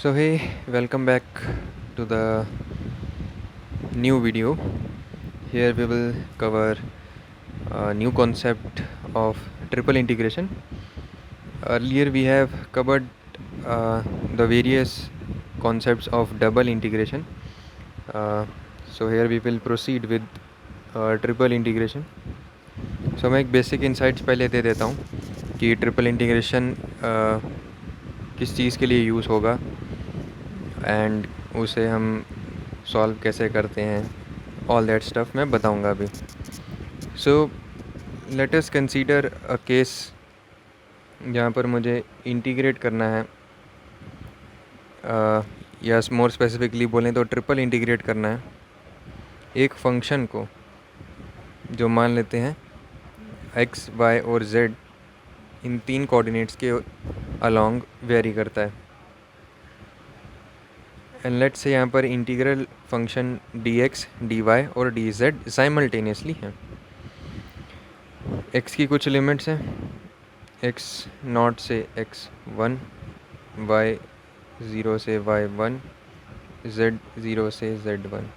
So hey, welcome back to the new video. Here we will cover a new concept of triple integration. Earlier we have covered the various concepts of double integration. So here we will proceed with triple integration. So मैं एक basic insights पहले दे देता हूँ कि triple integration किस चीज़ के लिए use होगा एंड उसे हम सॉल्व कैसे करते हैं, ऑल दैट स्टफ मैं बताऊंगा अभी. So let us consider a case जहाँ पर मुझे इंटीग्रेट करना है, या मोर स्पेसिफिकली बोलें तो ट्रिपल इंटीग्रेट करना है एक फंक्शन को जो मान लेते हैं x, y और z इन तीन कोऑर्डिनेट्स के अलोंग वेरी करता है. एंड लेट्स से यहाँ पर इंटीग्रल फंक्शन dx, dy और dz साइमल्टेनियसली हैं. x की कुछ लिमिट्स हैं, x नॉट से x1, y 0 से y1, z 0 से z1.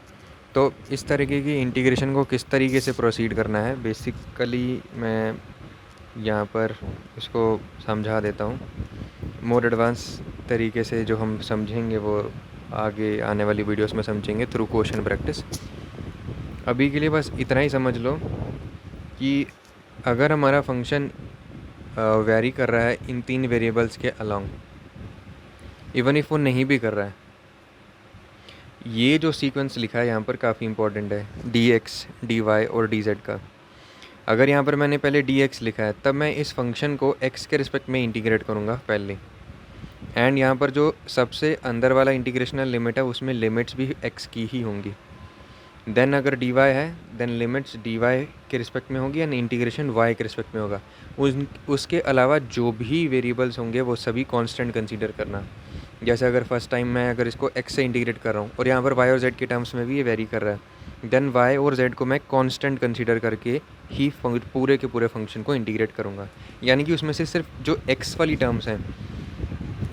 तो इस तरीके की इंटीग्रेशन को किस तरीके से प्रोसीड करना है बेसिकली मैं यहाँ पर इसको समझा देता हूँ. मोर एडवांस तरीके से जो हम समझेंगे वो आगे आने वाली वीडियोस में समझेंगे थ्रू क्वेश्चन प्रैक्टिस. अभी के लिए बस इतना ही समझ लो कि अगर हमारा फंक्शन वेरी कर रहा है इन तीन वेरिएबल्स के अलोंग, इवन इफ़ वो नहीं भी कर रहा है, ये जो सीक्वेंस लिखा है यहाँ पर काफ़ी इंपॉर्टेंट है dx, dy और dz का. अगर यहाँ पर मैंने पहले dx लिखा है तब मैं इस फंक्शन को x के रिस्पेक्ट में इंटीग्रेट करूँगा पहले, एंड यहाँ पर जो सबसे अंदर वाला इंटीग्रेशनल लिमिट है उसमें लिमिट्स भी x की ही होंगी. देन अगर dy है देन लिमिट्स dy के रिस्पेक्ट में होगी एंड इंटीग्रेशन y के रिस्पेक्ट में होगा. उसके अलावा जो भी वेरिएबल्स होंगे वो सभी कांस्टेंट कंसीडर करना. जैसे अगर फर्स्ट टाइम मैं अगर इसको x से इंटीग्रेट कर रहा हूँ और यहाँ पर y और z के टर्म्स में भी ये वेरी कर रहा है, देन y और z को मैं कांस्टेंट कंसीडर करके ही पूरे के पूरे फंक्शन को इंटीग्रेट करूँगा. यानी कि उसमें से सिर्फ जो x वाली टर्म्स हैं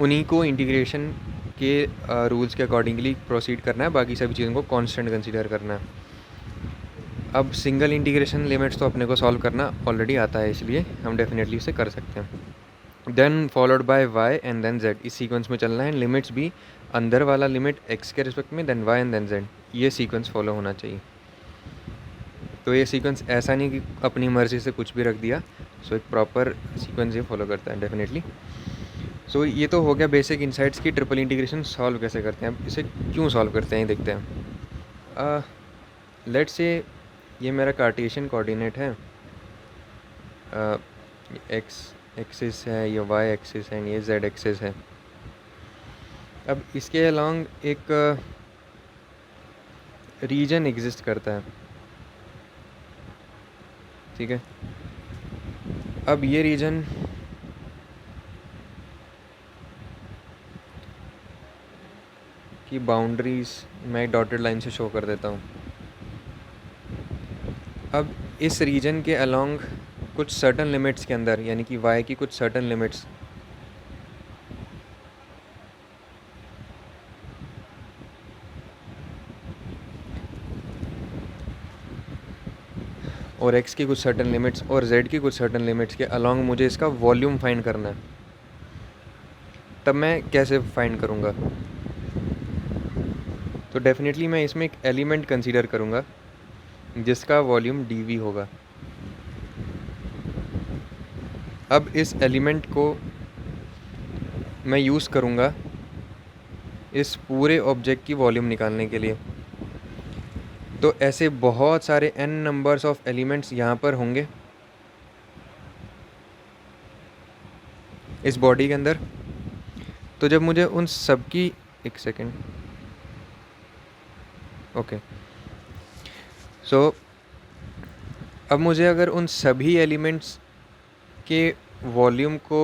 उन्हीं को इंटीग्रेशन के रूल्स के अकॉर्डिंगली प्रोसीड करना है, बाकी सभी चीज़ों को कांस्टेंट कंसीडर करना है. अब सिंगल इंटीग्रेशन लिमिट्स तो अपने को सॉल्व करना ऑलरेडी आता है, इसलिए हम डेफिनेटली उसे कर सकते हैं. Then followed by y and then z, इस सीक्वेंस में चलना है. लिमिट्स भी अंदर वाला लिमिट x के रिस्पेक्ट में, then y and then z, ये सीक्वेंस फॉलो होना चाहिए. तो ये सीक्वेंस ऐसा नहीं कि अपनी मर्ज़ी से कुछ भी रख दिया. सो एक प्रॉपर सीक्वेंस ये फॉलो करता है डेफिनेटली. सो ये तो हो गया बेसिक इंसाइट्स की ट्रिपल इंटीग्रेशन सॉल्व कैसे करते हैं. अब इसे क्यों सॉल्व करते हैं देखते हैं. लेट्स से ये मेरा कार्टेशियन कोऑर्डिनेट है, x एक्सिस है, ये y एक्सिस है, ये z एक्सिस है. अब इसके अलोंग एक रीजन एग्जिस्ट करता है, ठीक है. अब ये रीजन की बाउंड्रीज मैं डॉटेड लाइन से शो कर देता हूँ. अब इस रीजन के अलोंग कुछ सर्टन लिमिट्स के अंदर, यानी कि y की कुछ सर्टन लिमिट्स और x की कुछ सर्टन लिमिट्स और z की कुछ सर्टन लिमिट्स के अलोंग मुझे इसका वॉल्यूम फाइंड करना है. तब मैं कैसे फाइंड करूँगा? तो डेफिनेटली मैं इसमें एक एलिमेंट कंसीडर करूँगा जिसका वॉल्यूम dv होगा. अब इस एलिमेंट को मैं यूज़ करूँगा इस पूरे ऑब्जेक्ट की वॉल्यूम निकालने के लिए. तो ऐसे बहुत सारे n नंबर्स ऑफ एलिमेंट्स यहाँ पर होंगे इस बॉडी के अंदर. तो जब मुझे उन सब की, एक सेकेंड, ओके. सो अब मुझे अगर उन सभी एलिमेंट्स के वॉल्यूम को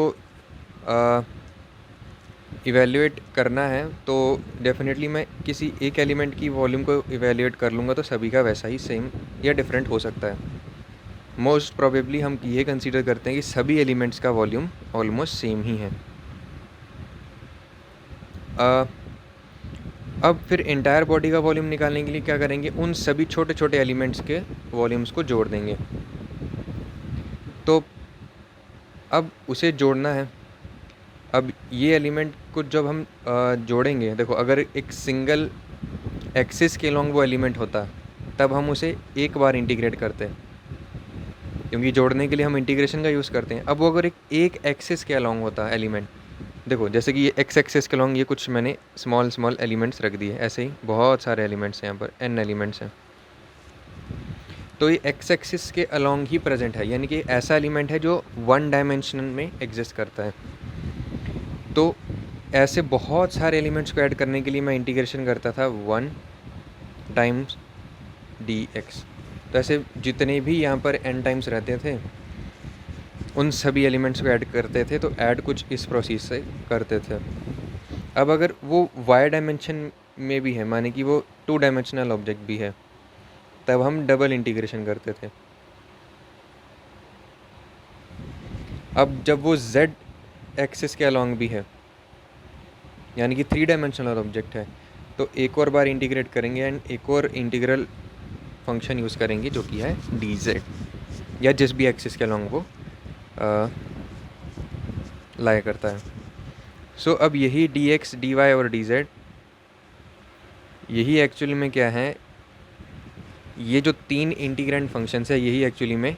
इवैल्यूएट करना है तो डेफिनेटली मैं किसी एक एलिमेंट की वॉल्यूम को इवैल्यूएट कर लूँगा तो सभी का वैसा ही सेम या डिफरेंट हो सकता है. मोस्ट प्रोबेबली हम ये कंसीडर करते हैं कि सभी एलिमेंट्स का वॉल्यूम ऑलमोस्ट सेम ही है. अब फिर एंटायर बॉडी का वॉल्यूम निकालने के लिए क्या करेंगे, उन सभी छोटे छोटे एलिमेंट्स के वॉल्यूम्स को जोड़ देंगे। तो अब उसे जोड़ना है। अब ये एलिमेंट को जब हम जोड़ेंगे, देखो अगर एक सिंगल एक्सिस के लॉन्ग वो एलिमेंट होता तब हम उसे एक बार इंटीग्रेट करते हैं, क्योंकि जोड़ने के लिए हम इंटीग्रेशन का यूज़ करते हैं। अब वो अगर एक एक्सिस के अलॉन्ग होता एलिमेंट, देखो जैसे कि ये एक्स एक्सिस के अलॉन्ग ये कुछ मैंने स्मॉल एलिमेंट्स रख दिए, ऐसे ही बहुत सारे एलिमेंट्स हैं, यहाँ पर n एलिमेंट्स हैं। तो ये एक्स एक्सिस के अलॉन्ग ही प्रेजेंट है, यानी कि ऐसा एलिमेंट है जो वन डायमेंशन में एग्जिस्ट करता है। तो ऐसे बहुत सारे एलिमेंट्स को ऐड करने के लिए मैं इंटीग्रेशन करता था 1 टाइम्स dx। तो ऐसे जितने भी यहाँ पर n टाइम्स रहते थे उन सभी एलिमेंट्स को ऐड करते थे। तो ऐड कुछ इस प्रोसेस से करते थे। अब अगर वो y डायमेंशन में भी है, माने कि वो 2 डायमेंशनल ऑब्जेक्ट भी है, तब हम डबल इंटीग्रेशन करते थे। अब जब वो z एक्सिस के अलॉन्ग भी है, यानी कि 3 डायमेंशनल ऑब्जेक्ट है, तो एक और बार इंटीग्रेट करेंगे एंड एक और इंटीग्रल फंक्शन यूज़ करेंगे जो कि है dz, या जिस भी एक्सिस के अलॉन्ग वो लाया करता है। सो अब यही dx, dy और dz यही एक्चुअली में क्या है, ये जो 3 इंटीग्रेंड फंक्शंस है यही एक्चुअली में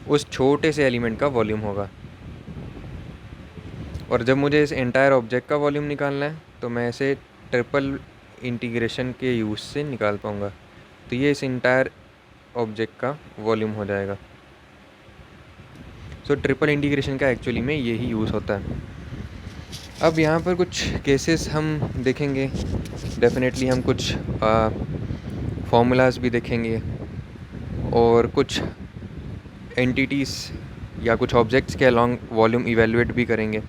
उस छोटे से एलिमेंट का वॉल्यूम होगा। और जब मुझे इस एंटायर ऑब्जेक्ट का वॉल्यूम निकालना है तो मैं इसे ट्रिपल इंटीग्रेशन के यूज़ से निकाल पाऊँगा। तो ये इस एंटायर ऑब्जेक्ट का वॉल्यूम हो जाएगा। सो ट्रिपल इंटीग्रेशन का एक्चुअली में यही यूज़ होता है। अब यहाँ पर कुछ केसेस हम देखेंगे, डेफिनेटली हम कुछ फॉर्मूलाज भी देखेंगे और कुछ एंटिटीज़ या कुछ ऑब्जेक्ट्स के अलॉन्ग वॉल्यूम इवेलुएट भी करेंगे।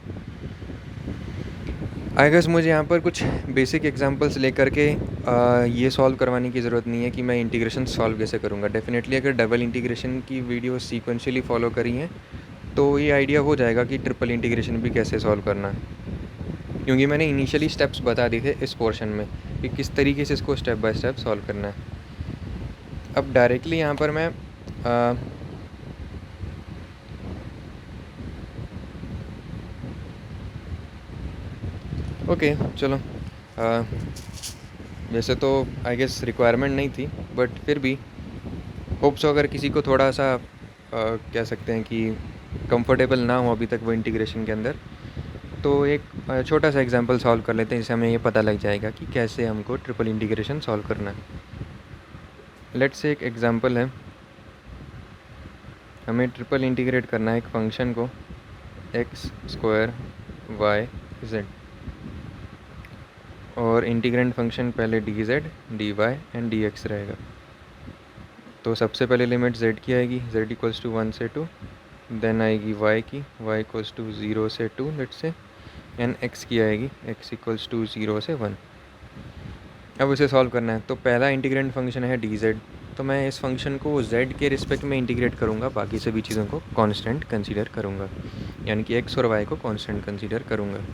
आई गेस मुझे यहाँ पर कुछ बेसिक एग्जांपल्स लेकर के ये सॉल्व करवाने की ज़रूरत नहीं है कि मैं इंटीग्रेशन सॉल्व कैसे करूँगा। डेफिनेटली अगर डबल इंटीग्रेशन की वीडियो सीक्वेंशियली फॉलो करी हैं तो ये आइडिया हो जाएगा कि ट्रिपल इंटीग्रेशन भी कैसे सॉल्व करना है, क्योंकि मैंने इनिशियली स्टेप्स बता दिए थे इस पोर्शन में कि किस तरीके से इसको स्टेप बाय स्टेप सॉल्व करना है। अब डायरेक्टली यहाँ पर मैं ओके चलो, वैसे तो आई गेस रिक्वायरमेंट नहीं थी, बट फिर भी होप सो अगर किसी को थोड़ा सा कह सकते हैं कि कंफर्टेबल ना हो अभी तक वो इंटीग्रेशन के अंदर, तो एक छोटा सा एग्जांपल सॉल्व कर लेते हैं जिससे हमें ये पता लग जाएगा कि कैसे हमको ट्रिपल इंटीग्रेशन सॉल्व करना है। लेट्स से एक एग्जांपल है, हमें ट्रिपल इंटीग्रेट करना है एक फंक्शन को x² y z, और इंटीग्रेंट फंक्शन पहले dz, dy एंड dx रहेगा। तो सबसे पहले लिमिट z की आएगी, z इक्वल्स टू 1 से 2, देन आएगी y की, y इक्वल्स टू 0 से 2 लेट्स से, एंड x की आएगी, x इक्वल्स टू 0 से 1। अब इसे सॉल्व करना है। तो पहला इंटीग्रेंट फंक्शन है dz, तो मैं इस फंक्शन को z के रिस्पेक्ट में इंटीग्रेट करूँगा, बाकी सभी चीज़ों को कांस्टेंट कंसीडर करूँगा, यानी कि x और y को कांस्टेंट कंसीडर करूँगा।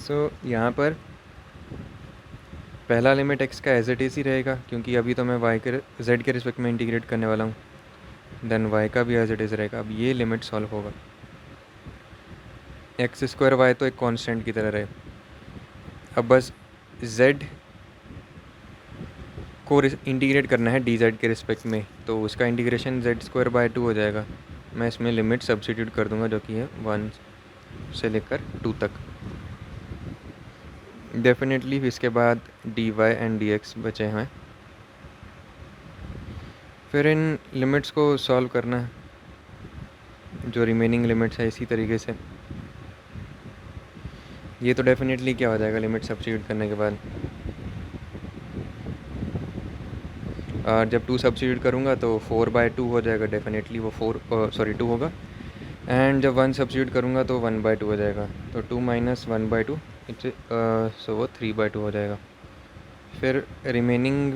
सो यहाँ पर पहला लिमिट x का एज इट इज़ ही रहेगा, क्योंकि अभी तो मैं y के z के रिस्पेक्ट में इंटीग्रेट करने वाला हूँ। देन y का भी एज इट इज़ रहेगा। अब ये लिमिट सॉल्व होगा, x² y तो एक कांस्टेंट की तरह रहे। अब बस z को इंटीग्रेट करना है dz के रिस्पेक्ट में, तो उसका इंटीग्रेशन z² 2 हो जाएगा। मैं इसमें लिमिट सब्स्टिट्यूट कर दूंगा जो कि है 1 से लेकर 2 तक। डेफिनेटली इसके बाद dy एंड dx बचे हैं। फिर इन लिमिट्स को सॉल्व करना है, जो रिमेनिंग लिमिट्स है इसी तरीके से। ये तो डेफिनेटली क्या हो जाएगा लिमिट सब्स्टिट्यूट करने के बाद, जब 2 सब्स्टिट्यूट करूँगा तो 4/2 हो जाएगा। डेफिनेटली वो 2 होगा। एंड जब 1 सब्स्टिट्यूट करूँगा तो 1/2 हो जाएगा। तो 2 माइनस 1/2 सो वो 3/2 हो जाएगा। फिर रिमेनिंग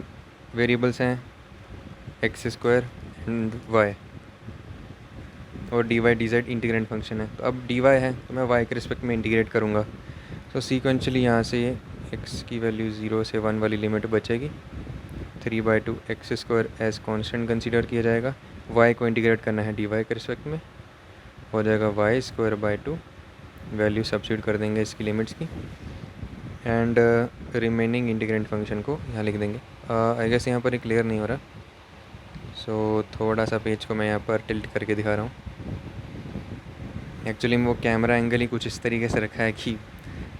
वेरिएबल्स हैं x² एंड y। और dy dz इंटीग्रेंट फंक्शन है। तो अब dy है तो मैं y के रिस्पेक्ट में इंटीग्रेट करूँगा। तो सीक्वेंशली यहाँ से x की वैल्यू 0 से 1 वाली लिमिट बचेगी। 3/2 X square as constant consider किया जाएगा। y को इंटीग्रेट करना है dy के रिस्पेक्ट में, हो जाएगा y²/2। वैल्यू सब्स्टिट्यूट कर देंगे इसकी लिमिट्स की एंड रिमेनिंग इंटीग्रेंट फंक्शन को यहाँ लिख देंगे। आई गेस यहाँ पर ये क्लियर नहीं हो रहा, सो थोड़ा सा पेज को मैं यहाँ पर टिल्ट करके दिखा रहा हूँ। एक्चुअली वो कैमरा एंगल ही कुछ इस तरीके से रखा है कि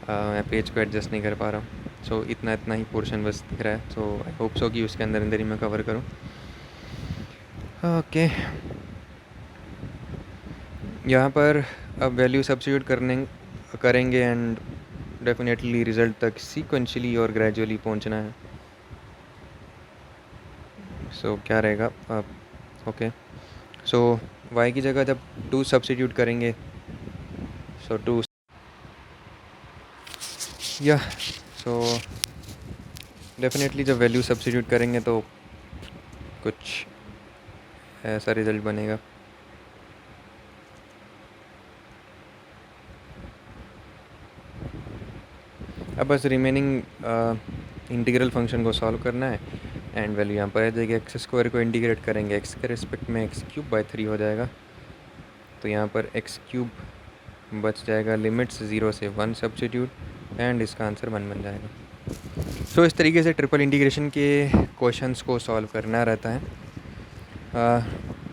मैं पेज को एडजस्ट नहीं कर पा रहा हूँ। सो इतना ही पोर्शन बस दिख रहा है। सो आई होप सो कि उसके अंदर ही मैं कवर करूँ। ओके, यहाँ पर अब वैल्यू सब्स्टिट्यूट करेंगे एंड डेफिनेटली रिज़ल्ट तक सीक्वेंशली और ग्रेजुअली पहुँचना है। सो क्या रहेगा अब? ओके, सो y की जगह जब 2 सब्स्टिट्यूट करेंगे, सो 2 या सो डेफिनेटली जब वैल्यू सब्स्टिट्यूट करेंगे तो कुछ ऐसा रिज़ल्ट बनेगा। अब बस रिमेनिंग इंटीग्रल फंक्शन को सॉल्व करना है एंड वैल्यू यहाँ पर आ जाएगी। एक्स स्क्वायर को इंटीग्रेट करेंगे x के रिस्पेक्ट में, x³/3 हो जाएगा। तो यहाँ पर x³ बच जाएगा, लिमिट्स 0 से 1 सब्स्टिट्यूट एंड इसका आंसर 1 बन जाएगा। सो इस तरीके से ट्रिपल इंटीग्रेशन के क्वेश्चंस को सॉल्व करना रहता है।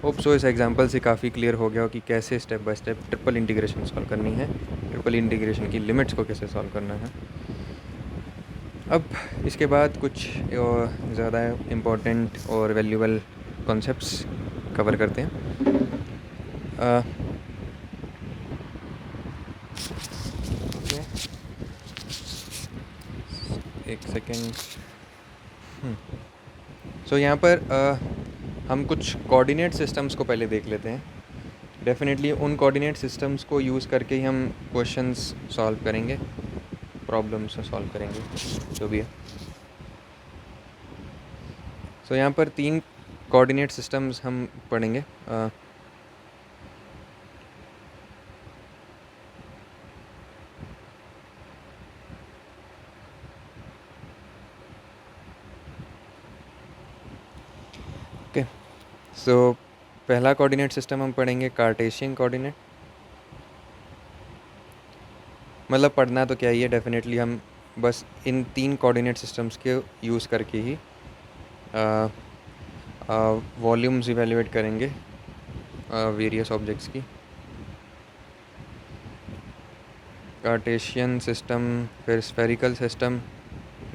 होप सो इस एग्जांपल से काफ़ी क्लियर हो गया हो कि कैसे step by step triple integration solve करनी है, ट्रिपल इंटीग्रेशन की लिमिट्स को कैसे सॉल्व करना है। अब इसके बाद कुछ ज़्यादा इम्पोर्टेंट और वैल्यूबल कॉन्सेप्ट्स कवर करते हैं। एक सेकेंड। सो यहाँ पर हम कुछ कोऑर्डिनेट सिस्टम्स को पहले देख लेते हैं। डेफिनेटली उन कोऑर्डिनेट सिस्टम्स को यूज़ करके ही हम क्वेश्चंस सॉल्व करेंगे, प्रॉब्लम्स सॉल्व करेंगे, जो भी है। सो यहाँ पर 3 कोऑर्डिनेट सिस्टम्स हम पढ़ेंगे। ओके, सो पहला कोऑर्डिनेट सिस्टम हम पढ़ेंगे कार्टेशियन कोऑर्डिनेट। मतलब पढ़ना तो क्या ही है, डेफिनेटली हम बस इन 3 कोऑर्डिनेट सिस्टम्स के यूज़ करके ही वॉल्यूम्स इवेल्युएट करेंगे वेरियस ऑब्जेक्ट्स की। कार्टेशियन सिस्टम, फिर स्फेरिकल सिस्टम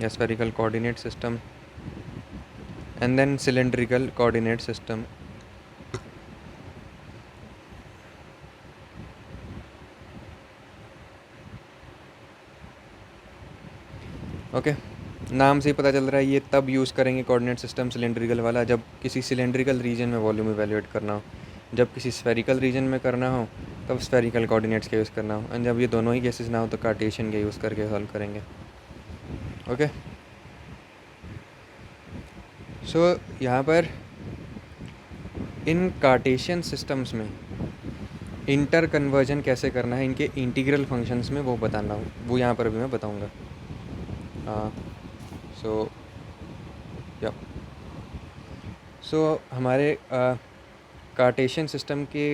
या spherical coordinate system and then cylindrical coordinate system. Okay, नाम से ही पता चल रहा है ये तब यूज़ करेंगे कोऑर्डिनेट सिस्टम सिलेंड्रिकल वाला जब किसी सिलेंड्रिकल रीजन में वॉल्यूम इवेल्युएट करना हो। जब किसी स्फेरिकल रीजन में करना हो तब स्फेरिकल कोऑर्डिनेट्स का यूज़ करना हो, एंड जब ये दोनों ही केसेस ना हो तो कार्टेशियन का यूज़ करके सॉल्व करेंगे। ओके, सो यहाँ पर इन कार्टेशियन सिस्टम्स में इंटर कन्वर्जन कैसे करना है, इनके इंटीग्रल फंक्शंस में वो बताना हो, वो यहाँ पर भी मैं बताऊँगा। सो हमारे कार्टेशियन सिस्टम के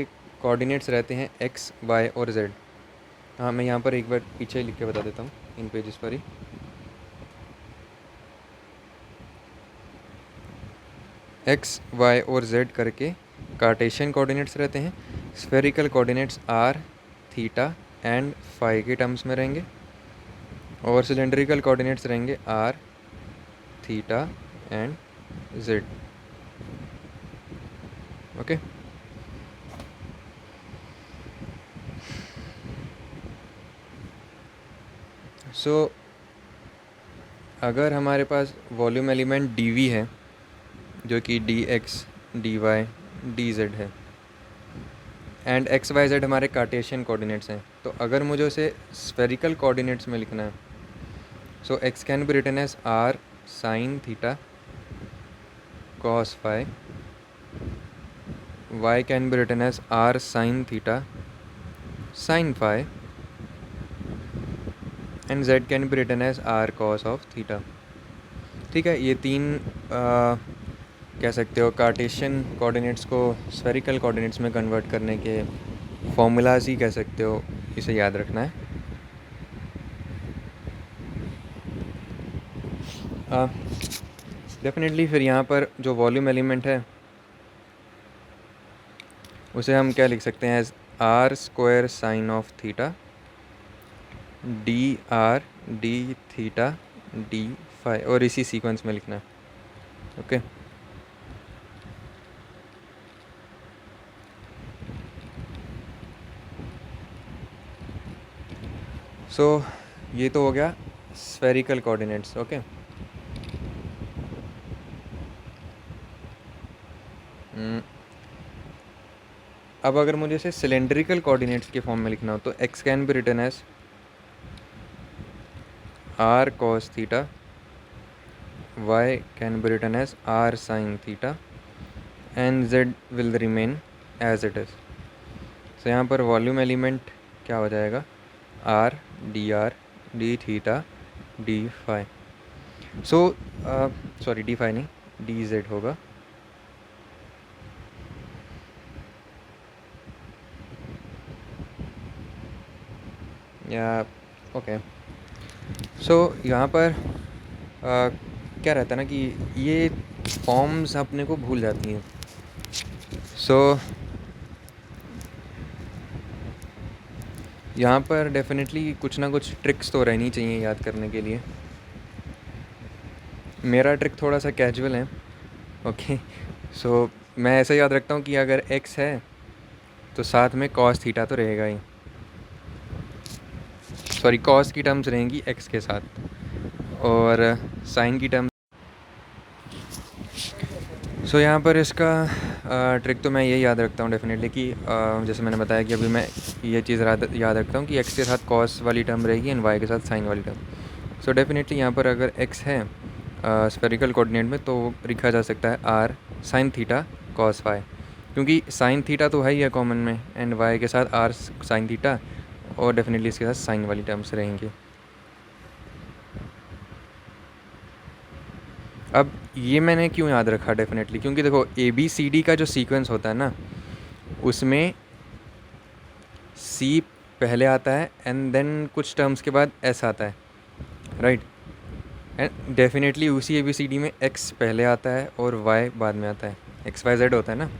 कोऑर्डिनेट्स रहते हैं x, y और z। हाँ, मैं यहाँ पर एक बार पीछे लिख के बता देता हूँ इन पेजेस पर ही। x, y और z करके कार्टेशियन कोऑर्डिनेट्स रहते हैं। Spherical coordinates r, theta and phi के टर्म्स में रहेंगे और सिलेंड्रिकल कोऑर्डिनेट्स रहेंगे r, theta and z। Okay, so अगर हमारे पास वॉल्यूम एलिमेंट dv है जो कि dx, dy, dz है एंड x, y, z हमारे कार्टेशियन कोऑर्डिनेट्स हैं, तो अगर मुझे उसे स्फेरिकल कोऑर्डिनेट्स में लिखना है, so x can be written as r sin theta cos phi, y can be written as r sin theta sin phi and z can be written as r cos of theta। ठीक है, ये तीन कह सकते हो Cartesian coordinates को spherical coordinates में convert करने के फॉर्मूलाज ही कह सकते हो, इसे याद रखना है। डेफिनेटली फिर यहाँ पर जो वॉल्यूम एलिमेंट है उसे हम क्या लिख सकते हैं, as R square sine of theta D R D theta D phi, और इसी सीक्वेंस में लिखना है। ओके सो ये तो हो गया स्फेरिकल कोऑर्डिनेट्स। ओके अब अगर मुझे इसे सिलेंड्रिकल कोऑर्डिनेट्स के फॉर्म में लिखना हो तो x can be written as r cos theta, y can be written as r sin theta and z will remain as it is. तो यहाँ पर वॉल्यूम एलिमेंट क्या हो जाएगा, r dr d theta d phi. Sorry d phi नहीं, dz होगा। या okay so यहाँ पर क्या रहता है ना कि ये फॉर्म्स अपने को भूल जाती हैं। सो यहाँ पर डेफिनेटली कुछ ना कुछ ट्रिक्स तो रहनी चाहिए याद करने के लिए। मेरा ट्रिक थोड़ा सा कैजुअल है। ओके सो मैं ऐसा याद रखता हूँ कि अगर x है तो साथ में cos थीटा तो रहेगा ही, सॉरी cos की टर्म्स रहेंगी x के साथ और sin की टर्म्स। सो यहाँ पर इसका ट्रिक तो मैं यही याद रखता हूँ डेफिनेटली कि जैसे मैंने बताया कि अभी मैं ये चीज़ याद रखता हूँ कि x के साथ cos वाली टर्म रहेगी एंड y के साथ sin वाली टर्म। सो डेफिनेटली यहाँ पर अगर x है स्फेरिकल कोऑर्डिनेट में तो लिखा जा सकता है r sin theta cos phi, क्योंकि sin थीटा तो है ही है कॉमन में एंड y के साथ r sin थीटा और डेफिनेटली इसके साथ sin वाली टर्म्स रहेंगी। अब ये मैंने क्यों याद रखा डेफिनेटली, क्योंकि देखो ABCD का जो सीक्वेंस होता है ना उसमें C पहले आता है एंड देन कुछ टर्म्स के बाद S आता है, राइट। एंड डेफिनेटली उसी ABCD में X पहले आता है और Y बाद में आता है, XYZ होता है ना।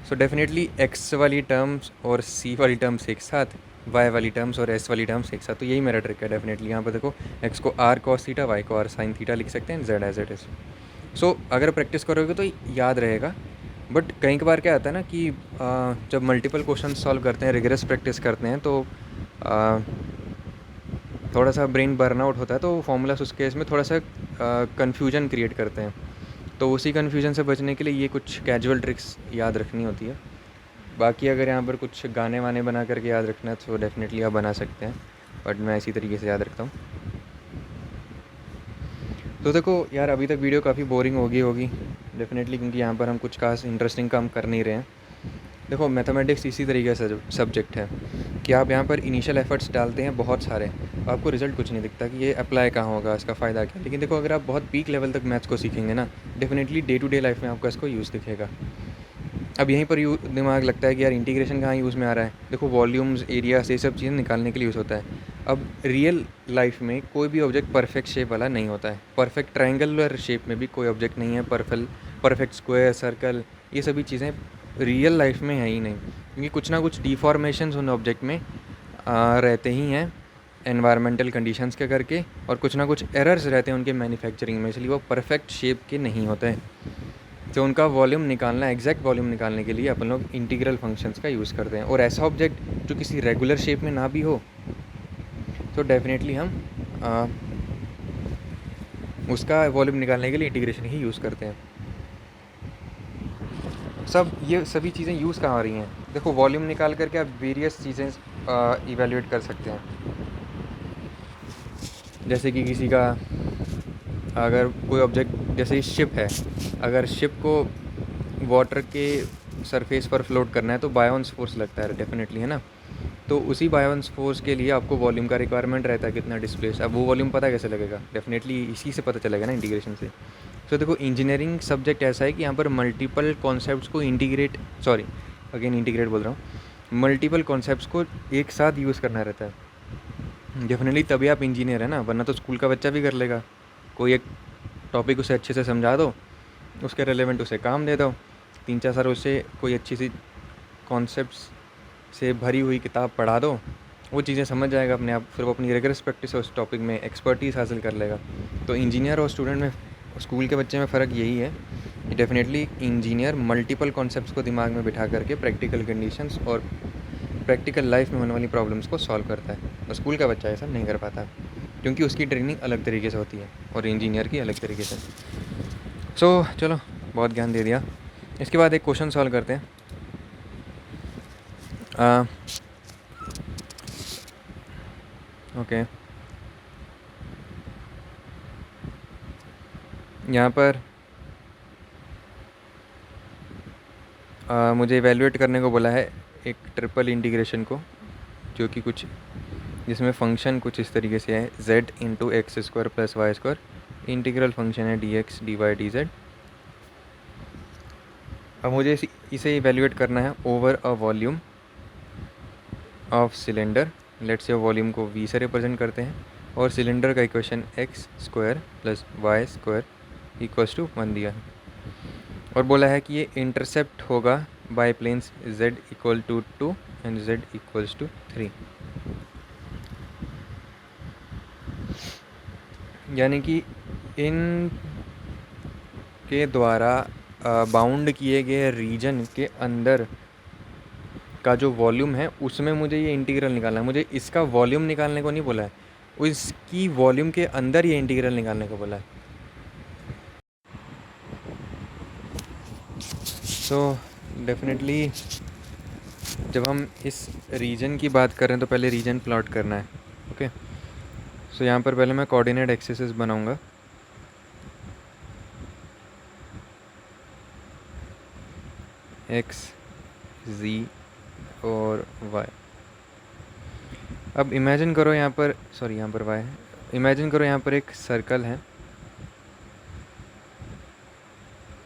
सो डेफिनेटली X वाली टर्म्स और C वाली टर्म्स एक साथ, y वाली टर्म्स और s वाली टर्म्स एक साथ। तो यही मेरा ट्रिक है डेफिनेटली। यहाँ पर देखो x को r cos थीटा, y को r sin थीटा लिख सकते हैं, z एज इट इज़। सो अगर प्रैक्टिस करोगे तो याद रहेगा। बट कई बार क्या आता है ना कि जब मल्टीपल क्वेश्चन सॉल्व करते हैं, रिगरस प्रैक्टिस करते हैं तो थोड़ा सा ब्रेन बर्नआउट होता है, तो फॉर्मूलास उस केस में थोड़ा सा कन्फ्यूजन क्रिएट करते हैं। तो उसी कन्फ्यूजन से बचने के लिए ये कुछ कैजुअल ट्रिक्स याद रखनी होती है। बाकी अगर यहाँ पर कुछ गाने वाने बना करके याद रखना है तो डेफिनेटली आप बना सकते हैं, बट मैं इसी तरीके से याद रखता हूँ। तो देखो यार अभी तक वीडियो काफ़ी बोरिंग होगी डेफिनेटली, क्योंकि यहाँ पर हम कुछ खास इंटरेस्टिंग काम कर नहीं रहे हैं। देखो मैथमेटिक्स इसी तरीके से सब्जेक्ट है कि आप यहाँ पर इनिशियल एफर्ट्स डालते हैं बहुत सारे, आपको रिजल्ट कुछ नहीं दिखता कि ये अप्लाई कहाँ होगा, इसका फ़ायदा क्या। लेकिन देखो अगर आप बहुत पीक लेवल तक मैथ्स को सीखेंगे ना, definitely day to day life में आपको इसको यूज़ दिखेगा। अब यहीं पर दिमाग लगता है कि यार इंटीग्रेशन कहाँ यूज़ में आ रहा है। देखो वॉल्यूम्स, एरियाज, ये सब चीज़ें निकालने के लिए यूज़ होता है। अब रियल लाइफ में कोई भी ऑब्जेक्ट परफेक्ट शेप वाला नहीं होता है। परफेक्ट ट्रायंगुलर शेप में भी कोई ऑब्जेक्ट नहीं है, परफेक्ट स्क्वायर, सर्कल, ये सभी चीज़ें रियल लाइफ में है ही नहीं, क्योंकि कुछ ना कुछ डिफॉर्मेशंस उन ऑब्जेक्ट में रहते ही हैं एनवायरमेंटल कंडीशंस के करके, और कुछ ना कुछ एरर्स रहते हैं उनके मैन्युफैक्चरिंग में, इसलिए वो परफेक्ट शेप के नहीं होते हैं। तो उनका वॉल्यूम निकालना, एग्जैक्ट वॉल्यूम निकालने के लिए अपन लोग इंटीग्रल फंक्शंस का यूज़ करते हैं। और ऐसा ऑब्जेक्ट जो किसी रेगुलर शेप में ना भी हो तो डेफिनेटली हम उसका वॉल्यूम निकालने के लिए इंटीग्रेशन ही यूज़ करते हैं। ये सभी चीज़ें यूज़ कहाँ हो रही हैं, देखो वॉल्यूम निकाल करके आप वेरियस चीज़ें इवेल्युएट कर सकते हैं। जैसे कि किसी का अगर कोई ऑब्जेक्ट, जैसे शिप है, अगर शिप को वाटर के सरफेस पर फ्लोट करना है तो बायोन्स फोर्स लगता है डेफिनेटली, है ना। तो उसी बायोन्स फोर्स के लिए आपको वॉल्यूम का रिक्वायरमेंट रहता है, कितना डिस्प्लेस। अब वो वॉल्यूम पता कैसे लगेगा, डेफिनेटली इसी से पता चलेगा ना, इंटीग्रेशन से। तो देखो इंजीनियरिंग सब्जेक्ट ऐसा है कि यहाँ पर मल्टीपल कॉन्सेप्ट्स को इंटीग्रेट बोल रहा हूँ, मल्टीपल कॉन्सेप्ट्स को एक साथ यूज़ करना रहता है। डेफिनेटली तभी आप इंजीनियर है ना, वरना तो स्कूल का बच्चा भी कर लेगा। कोई एक टॉपिक उसे अच्छे से समझा दो, उसके रेलेवेंट उसे काम दे दो, 3-4 साल उसे कोई अच्छी सी कॉन्सेप्ट्स से भरी हुई किताब पढ़ा दो, वो चीज़ें समझ जाएगा अपने आप, फिर वो अपनी रिगरस प्रैक्टिस उस टॉपिक में एक्सपर्टीज़ हासिल कर लेगा। तो इंजीनियर और स्टूडेंट में, स्कूल के बच्चे में फ़र्क यही है कि डेफिनेटली इंजीनियर मल्टीपल कॉन्सेप्ट्स को दिमाग में बिठा करके प्रैक्टिकल कंडीशंस और प्रैक्टिकल लाइफ में होने वाली प्रॉब्लम्स को सॉल्व करता है, और स्कूल का बच्चा ऐसा नहीं कर पाता, क्योंकि उसकी ट्रेनिंग अलग तरीके से होती है और इंजीनियर की अलग तरीके से। सो चलो, बहुत ज्ञान दे दिया। इसके बाद एक क्वेश्चन सॉल्व करते हैं। ओके, यहाँ पर मुझे इवैल्यूएट करने को बोला है एक ट्रिपल इंटीग्रेशन को, जो कि कुछ जिसमें फ़ंक्शन कुछ इस तरीके से है, z into X square plus Y square, integral function है dx dy dz। अब मुझे इसे इवैल्यूएट करना है over a volume of cylinder. Let's say volume को v से रिप्रेजेंट करते हैं, और सिलेंडर का equation X square plus Y square equals to 1 दिया है, और बोला है कि ये इंटरसेप्ट होगा by planes z equal to 2 and z equals to 3। यानी कि इन के द्वारा बाउंड किए गए रीजन के अंदर का जो वॉल्यूम है उसमें मुझे ये इंटीग्रल निकालना है। मुझे इसका वॉल्यूम निकालने को नहीं बोला है, उसकी वॉल्यूम के अंदर ये इंटीग्रल निकालने को बोला है। तो डेफिनेटली जब हम इस रीजन की बात कर रहे हैं तो पहले रीजन प्लॉट करना है। ओके, सो यहाँ पर पहले मैं कोऑर्डिनेट एक्सिस बनाऊंगा। एक्स, जी और वाई। अब इमेजिन करो यहाँ पर, यहाँ पर वाई है, इमेजिन करो यहाँ पर एक सर्कल है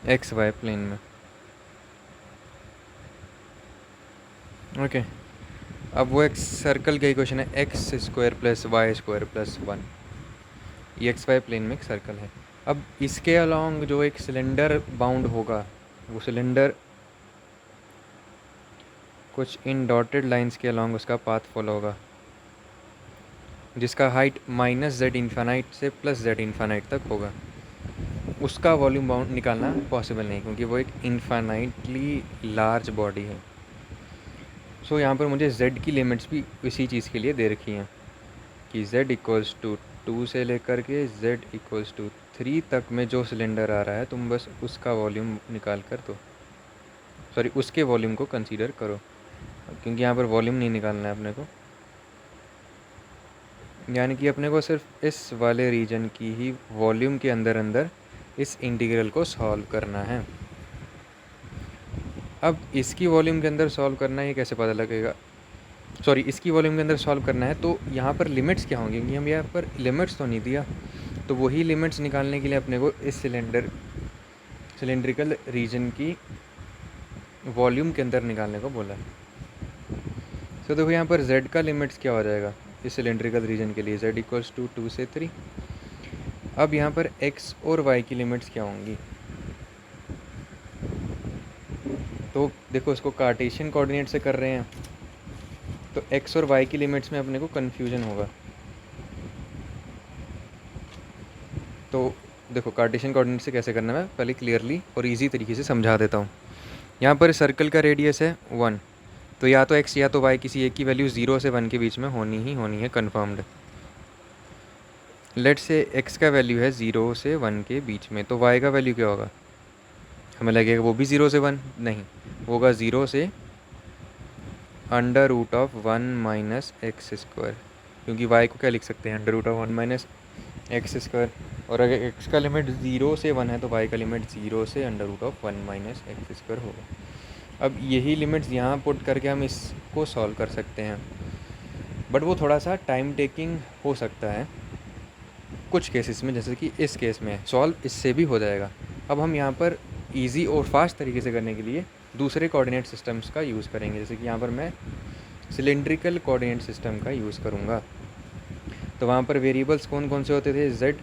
एक्स वाई प्लेन में। ओके, अब वो एक सर्कल का इक्वेशन है X square plus Y square plus 1। ये एक्स वाई प्लेन में एक सर्कल है। अब इसके अलॉन्ग जो एक सिलेंडर बाउंड होगा, वो सिलेंडर कुछ इन डॉटेड लाइंस के अलॉन्ग उसका पाथ फॉलो होगा, जिसका हाइट माइनस जेड इन्फानाइट से प्लस जेड इन्फानाइट तक होगा। उसका वॉल्यूम बाउंड निकालना पॉसिबल नहीं, क्योंकि वो एक इन्फानाइटली लार्ज बॉडी है। सो यहाँ पर मुझे z की लिमिट्स भी इसी चीज़ के लिए दे रखी हैं कि z इक्वल्स टू 2 से लेकर के z इक्वल्स टू 3 तक में जो सिलेंडर आ रहा है, तुम बस उसका वॉल्यूम निकाल कर दो, उसके वॉल्यूम को कंसीडर करो, क्योंकि यहाँ पर वॉल्यूम नहीं निकालना है अपने को। यानी कि अपने को सिर्फ इस वाले रीजन की ही वॉल्यूम के अंदर अंदर इस इंटीग्रल को सॉल्व करना है। अब इसकी वॉल्यूम के अंदर सॉल्व करना है, कैसे पता लगेगा, इसकी वॉल्यूम के अंदर सॉल्व करना है तो यहाँ पर लिमिट्स क्या होंगी, क्योंकि हम यहाँ पर लिमिट्स तो नहीं दिया। तो वही लिमिट्स निकालने के लिए अपने को इस सिलेंड्रिकल रीजन की वॉल्यूम के अंदर निकालने को बोला है। तो देखो यहाँ पर z का लिमिट्स क्या हो जाएगा इस सिलेंड्रिकल रीजन के लिए, z इक्वल्स टू 2 से 3। अब यहाँ पर x और y की लिमिट्स क्या होंगी, तो देखो इसको कार्टेशियन कोऑर्डिनेट से कर रहे हैं, तो x और y की लिमिट्स में अपने को कन्फ्यूजन होगा। तो देखो कार्टेशियन कोऑर्डिनेट से कैसे करना है, मैं पहले क्लियरली और इजी तरीके से समझा देता हूँ। यहाँ पर सर्कल का रेडियस है 1, तो या तो x या तो y किसी एक की वैल्यू 0 से 1 के बीच में होनी है कन्फर्म्ड। लेट्स से x का वैल्यू है 0 से 1 के बीच में, तो y का वैल्यू क्या होगा, हमें लगेगा वो भी 0 से 1 नहीं होगा, 0 से under root of 1 minus X square, क्योंकि y को क्या लिख सकते हैं, under root of 1 minus X square. और अगर x का लिमिट 0 से 1 है तो y का लिमिट 0 से √1 माइनस एक्स स्क्वायर होगा। अब यही लिमिट्स यहाँ पुट करके हम इसको सॉल्व कर सकते हैं, बट वो थोड़ा सा टाइम टेकिंग हो सकता है कुछ केसेस में, जैसे कि इस केस में सॉल्व इससे भी हो जाएगा। अब हम यहाँ पर इजी और फास्ट तरीके से करने के लिए दूसरे कोऑर्डिनेट सिस्टम्स का यूज़ करेंगे, जैसे कि यहाँ पर मैं सिलेंड्रिकल कोऑर्डिनेट सिस्टम का यूज़ करूँगा। तो वहाँ पर वेरिएबल्स कौन कौन से होते थे? z,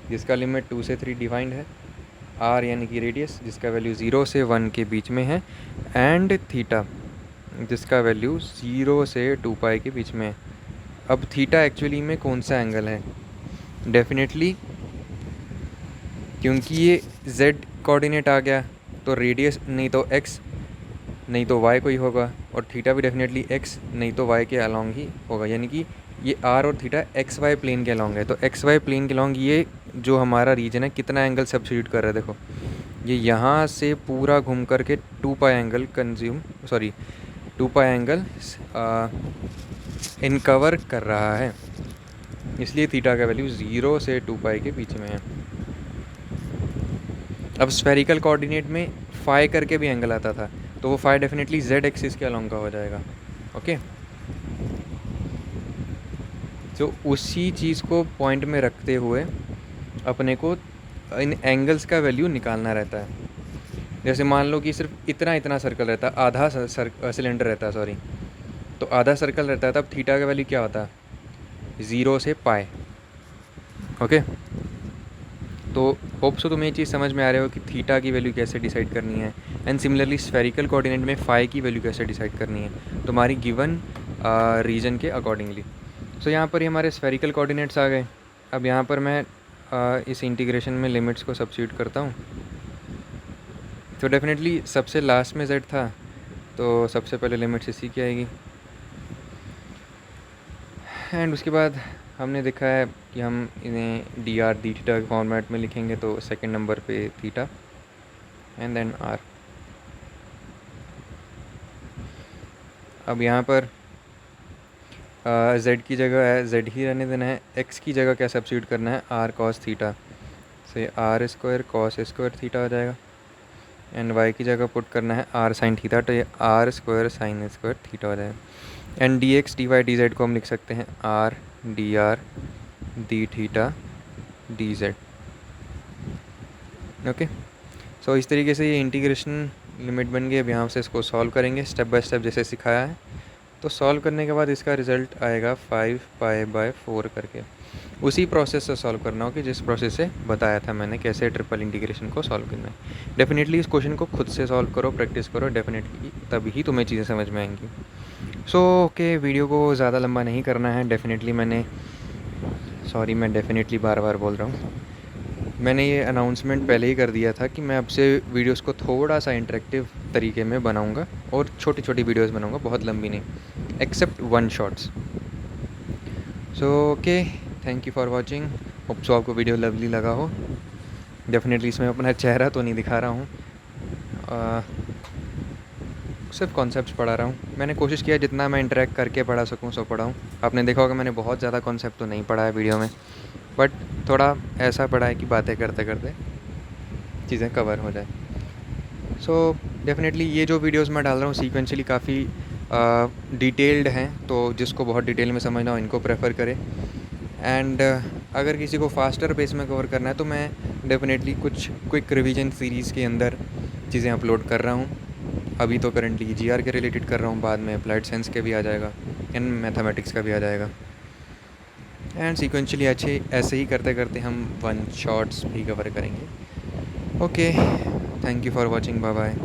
जिसका लिमिट 2 से 3 डिफाइंड है, r यानी कि रेडियस जिसका वैल्यू 0 से 1 के बीच में है, एंड थीटा जिसका वैल्यू 0 से 2 पाई के बीच में है। अब थीटा एक्चुअली में कौन सा एंगल है? डेफिनेटली क्योंकि ये z कोऑर्डिनेट आ गया तो रेडियस नहीं तो x नहीं तो y को ही होगा, और थीटा भी डेफिनेटली x नहीं तो y के अलॉन्ग ही होगा, यानी कि ये r और थीटा एक्स वाई प्लेन के अलॉन्ग है। तो एक्स वाई प्लेन के अलॉन्ग ये जो हमारा रीजन है कितना एंगल सब्स्टिट्यूट कर रहा है, देखो ये यहाँ से पूरा घूम कर के 2 पाई एंगल 2 पाई एंगल इनकवर कर रहा है, इसलिए थीटा का वैल्यू 0 से 2 पाई के बीच में है। अब स्फेरिकल कोऑर्डिनेट में फाई करके भी एंगल आता था, तो वो फाई डेफिनेटली z एक्सिस के अलॉन्ग का हो जाएगा। ओके, तो उसी चीज़ को पॉइंट में रखते हुए अपने को इन एंगल्स का वैल्यू निकालना रहता है। जैसे मान लो कि सिर्फ इतना सर्कल रहता है, आधा सिलेंडर रहता है, सॉरी, तो आधा सर्कल रहता है, तब थीटा का वैल्यू क्या होता है? 0 से पाई। ओके, तो होप सो तुम्हें ये चीज़ समझ में आ रहे हो कि थीटा की वैल्यू कैसे डिसाइड करनी है, एंड सिमिलरली स्फेरिकल कोऑर्डिनेट में फाई की वैल्यू कैसे डिसाइड करनी है तुम्हारी गिवन रीजन के अकॉर्डिंगली। सो यहाँ पर ही हमारे स्फेरिकल कोऑर्डिनेट्स आ गए। अब यहाँ पर मैं इस इंटीग्रेशन में लिमिट्स को सब्स्टिट्यूट करता हूँ। तो डेफिनेटली सबसे लास्ट में z था, तो सबसे पहले लिमिट्स इसी की आएगी, एंड उसके बाद हमने देखा है कि हम इन्हें डी आर डी थीटा के फॉर्मेट में लिखेंगे, तो सेकंड नंबर पे थीटा एंड देन r। अब यहाँ पर z की जगह है z ही रहने देना है, x की जगह क्या सब्स्टिट्यूट करना है? r cos थीटा, से r square cos square theta हो जाएगा, एंड y की जगह पुट करना है r sin थीटा, तो ये r square sin square theta हो जाएगा। And d x d y d z को हम लिख सकते हैं r d R D theta d z. Okay, so इस तरीके से ये इंटीग्रेशन लिमिट बन गई। अब यहाँ से इसको सॉल्व करेंगे स्टेप बाय स्टेप जैसे सिखाया है। तो सॉल्व करने के बाद इसका रिज़ल्ट आएगा 5 पाई बाय 4 करके। उसी प्रोसेस से सॉल्व करना हो कि जिस प्रोसेस से बताया था मैंने कैसे ट्रिपल इंटीग्रेशन को सॉल्व करना है। डेफिनेटली इस क्वेश्चन को खुद से सॉल्व करो, प्रैक्टिस करो, डेफिनेटली तभी तुम्हें चीज़ें समझ में आएंगी। सो ओके, वीडियो को ज़्यादा लंबा नहीं करना है। डेफिनेटली मैं डेफिनेटली बार बार बोल रहा हूँ, मैंने ये अनाउंसमेंट पहले ही कर दिया था कि मैं अब से वीडियोस को थोड़ा सा इंटरेक्टिव तरीके में बनाऊंगा और छोटी छोटी वीडियोस बनाऊंगा, बहुत लंबी नहीं, except 1 shots. So okay, thank you for watching. Hope so आपको वीडियो लवली लगा हो। डेफिनेटली इसमें अपना चेहरा तो नहीं दिखा रहा हूँ, सिर्फ कॉन्सेप्ट्स पढ़ा रहा हूँ। मैंने कोशिश किया जितना मैं इंटरेक्ट करके पढ़ा सकूँ सो पढ़ाऊँ। आपने देखा होगा मैंने बहुत ज़्यादा कॉन्सेप्ट तो नहीं पढ़ा है वीडियो में, बट थोड़ा ऐसा पढ़ा है कि बातें करते करते चीज़ें कवर हो जाए। सो डेफिनेटली ये जो वीडियोस मैं डाल रहा हूँ सीक्वेंशली काफ़ी डिटेल्ड हैं, तो जिसको बहुत डिटेल में समझना हो इनको प्रेफर करें। एंड अगर किसी को फास्टर पेस में कवर करना है तो मैं डेफिनेटली कुछ क्विक रिवीजन सीरीज़ के अंदर चीज़ें अपलोड कर रहा हूँ। अभी तो करंटली जीआर के रिलेटेड कर रहा हूँ, बाद में अप्लाइड साइंस के भी आ जाएगा एंड मैथमेटिक्स का भी आ जाएगा। एंड सीक्वेंशली ऐसे ही करते करते हम 1 शॉट्स भी कवर करेंगे। Okay, thank you for watching, bye bye.